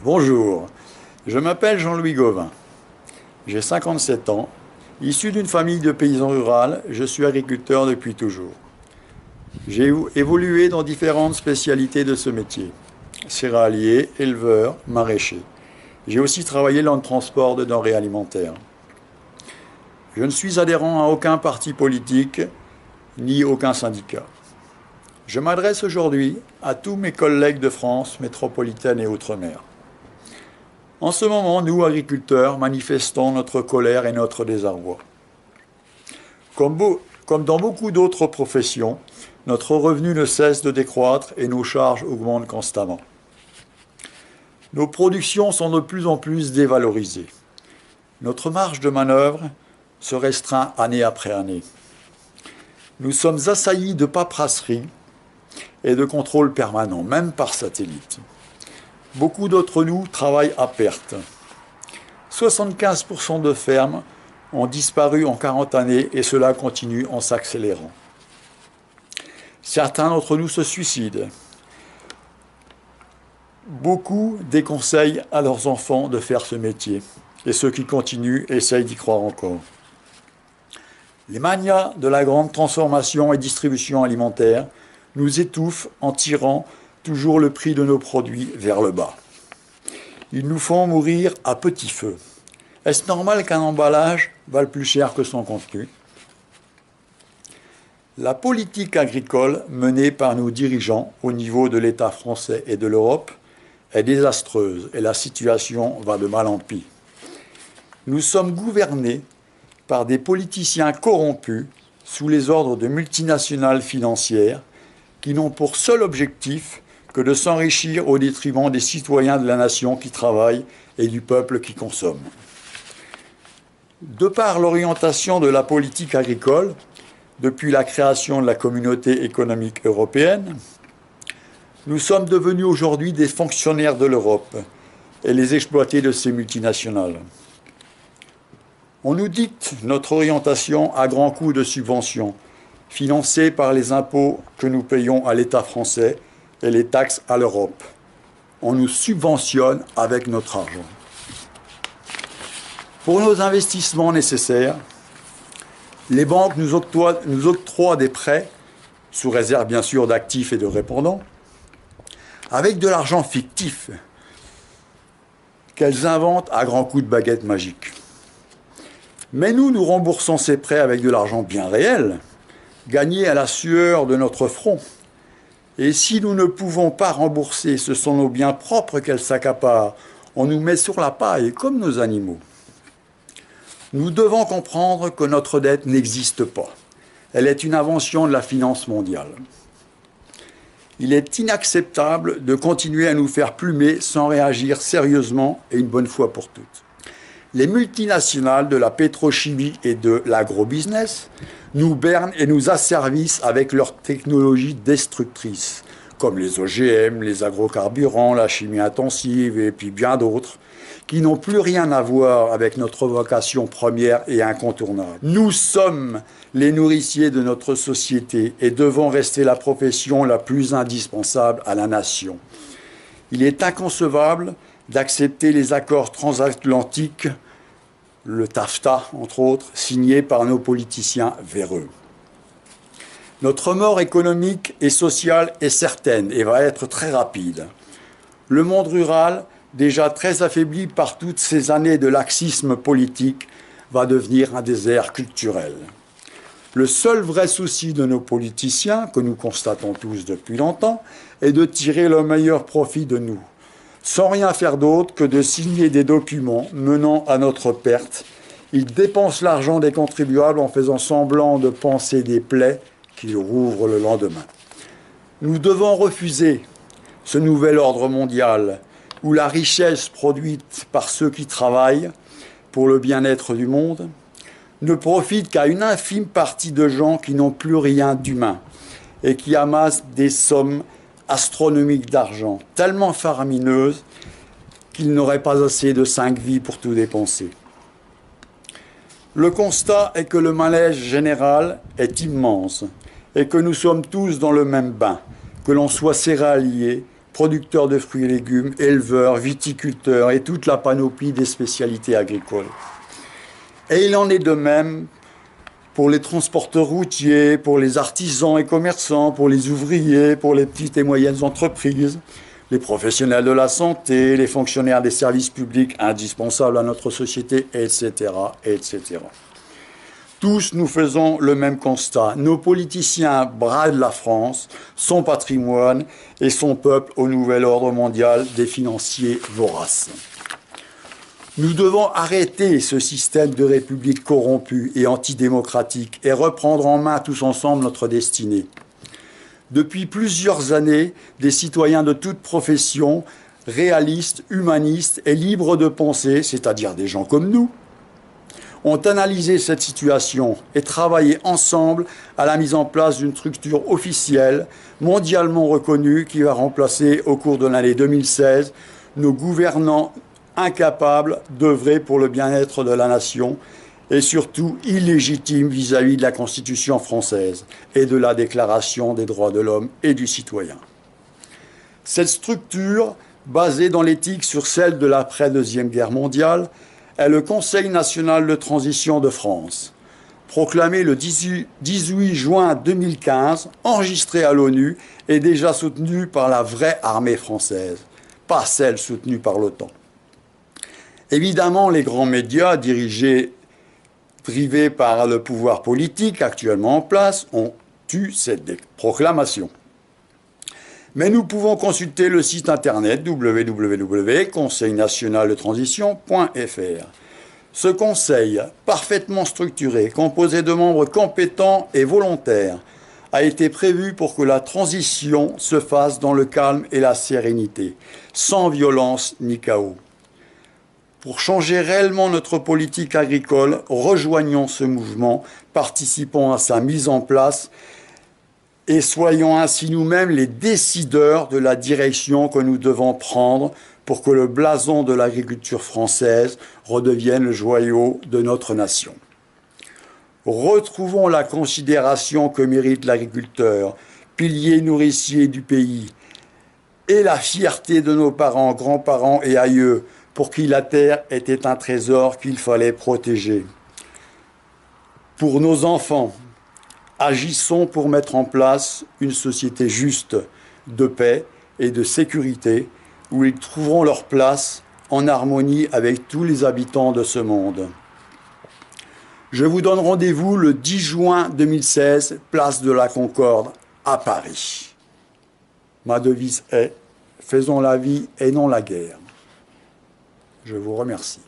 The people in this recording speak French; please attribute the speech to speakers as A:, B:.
A: Bonjour, je m'appelle Jean-Louis Gauvin. J'ai 57 ans. Issu d'une famille de paysans ruraux, je suis agriculteur depuis toujours. J'ai évolué dans différentes spécialités de ce métier. Céréalier, éleveur, maraîcher. J'ai aussi travaillé dans le transport de denrées alimentaires. Je ne suis adhérent à aucun parti politique ni aucun syndicat. Je m'adresse aujourd'hui à tous mes collègues de France métropolitaine et outre-mer. En ce moment, nous, agriculteurs, manifestons notre colère et notre désarroi. Comme dans beaucoup d'autres professions, notre revenu ne cesse de décroître et nos charges augmentent constamment. Nos productions sont de plus en plus dévalorisées. Notre marge de manœuvre se restreint année après année. Nous sommes assaillis de paperasserie et de contrôle permanent, même par satellite. Beaucoup d'entre nous travaillent à perte. 75% de fermes ont disparu en 40 années et cela continue en s'accélérant. Certains d'entre nous se suicident. Beaucoup déconseillent à leurs enfants de faire ce métier et ceux qui continuent essayent d'y croire encore. Les manias de la grande transformation et distribution alimentaire nous étouffent en tirant toujours le prix de nos produits vers le bas. Ils nous font mourir à petit feu. Est-ce normal qu'un emballage vale plus cher que son contenu ? La politique agricole menée par nos dirigeants au niveau de l'État français et de l'Europe est désastreuse et la situation va de mal en pis. Nous sommes gouvernés par des politiciens corrompus sous les ordres de multinationales financières qui n'ont pour seul objectif que de s'enrichir au détriment des citoyens de la nation qui travaillent et du peuple qui consomme. De par l'orientation de la politique agricole, depuis la création de la Communauté économique européenne, nous sommes devenus aujourd'hui des fonctionnaires de l'Europe et les exploités de ces multinationales. On nous dicte notre orientation à grands coups de subventions, financées par les impôts que nous payons à l'État français et les taxes à l'Europe. On nous subventionne avec notre argent. Pour nos investissements nécessaires, les banques nous octroient des prêts, sous réserve bien sûr d'actifs et de répondants, avec de l'argent fictif qu'elles inventent à grands coups de baguette magique. Mais nous remboursons ces prêts avec de l'argent bien réel, gagné à la sueur de notre front. Et si nous ne pouvons pas rembourser, ce sont nos biens propres qu'elles s'accaparent. On nous met sur la paille, comme nos animaux. Nous devons comprendre que notre dette n'existe pas. Elle est une invention de la finance mondiale. Il est inacceptable de continuer à nous faire plumer sans réagir sérieusement et une bonne fois pour toutes. Les multinationales de la pétrochimie et de l'agrobusiness nous bernent et nous asservissent avec leurs technologies destructrices, comme les OGM, les agrocarburants, la chimie intensive et puis bien d'autres, qui n'ont plus rien à voir avec notre vocation première et incontournable. Nous sommes les nourriciers de notre société et devons rester la profession la plus indispensable à la nation. Il est inconcevable d'accepter les accords transatlantiques, le TAFTA entre autres, signés par nos politiciens véreux. Notre mort économique et sociale est certaine et va être très rapide. Le monde rural, déjà très affaibli par toutes ces années de laxisme politique, va devenir un désert culturel. Le seul vrai souci de nos politiciens, que nous constatons tous depuis longtemps, est de tirer le meilleur profit de nous, sans rien faire d'autre que de signer des documents menant à notre perte. Ils dépensent l'argent des contribuables en faisant semblant de panser des plaies qu'ils rouvrent le lendemain. Nous devons refuser ce nouvel ordre mondial où la richesse produite par ceux qui travaillent pour le bien-être du monde ne profite qu'à une infime partie de gens qui n'ont plus rien d'humain et qui amassent des sommes astronomiques d'argent, tellement faramineuses qu'ils n'auraient pas assez de 5 vies pour tout dépenser. Le constat est que le malaise général est immense et que nous sommes tous dans le même bain, que l'on soit céréalier producteurs de fruits et légumes, éleveurs, viticulteurs et toute la panoplie des spécialités agricoles. Et il en est de même pour les transporteurs routiers, pour les artisans et commerçants, pour les ouvriers, pour les petites et moyennes entreprises, les professionnels de la santé, les fonctionnaires des services publics indispensables à notre société, etc., etc. Tous nous faisons le même constat. Nos politiciens bradent la France, son patrimoine et son peuple au nouvel ordre mondial des financiers voraces. Nous devons arrêter ce système de république corrompue et antidémocratique et reprendre en main tous ensemble notre destinée. Depuis plusieurs années, des citoyens de toute profession, réalistes, humanistes et libres de pensée, c'est-à-dire des gens comme nous, ont analysé cette situation et travaillé ensemble à la mise en place d'une structure officielle, mondialement reconnue, qui va remplacer au cours de l'année 2016 nos gouvernants incapables d'œuvrer pour le bien-être de la nation et surtout illégitimes vis-à-vis de la Constitution française et de la Déclaration des droits de l'homme et du citoyen. Cette structure, basée dans l'éthique sur celle de l'après-Deuxième Guerre mondiale, est le Conseil national de transition de France, proclamé le 18 juin 2015, enregistré à l'ONU et déjà soutenu par la vraie armée française, pas celle soutenue par l'OTAN. Évidemment, les grands médias drivés par le pouvoir politique actuellement en place ont eu cette proclamation. Mais nous pouvons consulter le site internet www.conseilnationaldetransition.fr. Ce conseil, parfaitement structuré, composé de membres compétents et volontaires, a été prévu pour que la transition se fasse dans le calme et la sérénité, sans violence ni chaos. Pour changer réellement notre politique agricole, rejoignons ce mouvement, participons à sa mise en place et soyons ainsi nous-mêmes les décideurs de la direction que nous devons prendre pour que le blason de l'agriculture française redevienne le joyau de notre nation. Retrouvons la considération que mérite l'agriculteur, pilier nourricier du pays, et la fierté de nos parents, grands-parents et aïeux, pour qui la terre était un trésor qu'il fallait protéger. Pour nos enfants, agissons pour mettre en place une société juste, de paix et de sécurité, où ils trouveront leur place en harmonie avec tous les habitants de ce monde. Je vous donne rendez-vous le 10 juin 2016, place de la Concorde, à Paris. Ma devise est « Faisons la vie et non la guerre ». Je vous remercie.